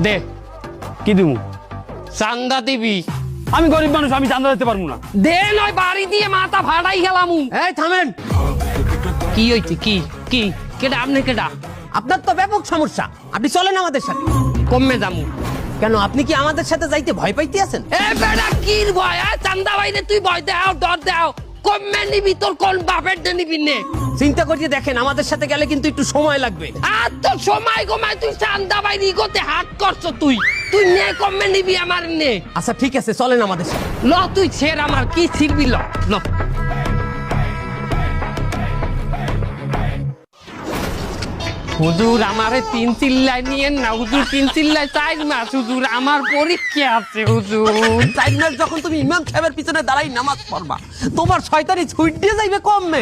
দে কি দিমু? চান্দা দিবি। আমি গরিব মানুষ, আমি চাঁদা দিতে পারবো না। দে নয় বাড়ি দিয়ে মাথা ফাটাই গেলাম। এই থামেন, কি হইছে? কি কি কেডা? আপনি কেডা? আপনার তো ব্যাপক সমস্যা, আপনি চলেন আমাদের সাথে। কমে যামু কেন, আপনি কি আমাদের সাথে যাইতে ভয় পাইতে আছেন? এ বেটা কির ভয়? চান্দা বাইরে তুই ভয় দেও, ডর দেও। কমে নিবি, তোর কোন বাপের দে নিবি নে? চিন্তা করিয়ে দেখেন, আমাদের সাথে গেলে কিন্তু একটু সময় লাগবে। আর তো সময় কমায় তুই চান্দা বাইরে ইগোতে হাত করছ। তুই তুই নে, কমে নিবি আমার নে। আচ্ছা ঠিক আছে, চলেন আমাদের সাথে। ল তুই ছেড়, আমার কি ছিড়বি? ল ল। হুজুর আমারে 3 চিল্লাই নিয়েন না হুজুর, 3 চিল্লাই 4 মাস হুজুর, আমার পরীক্ষা আছে হুজুর। 4 মাস যখন তুমি ইমাম সাহেবের পিছনে দাঁড়াই নামাজ পড়বা, তোমার শয়তানি ছুট দিয়ে যাইবে কমবে।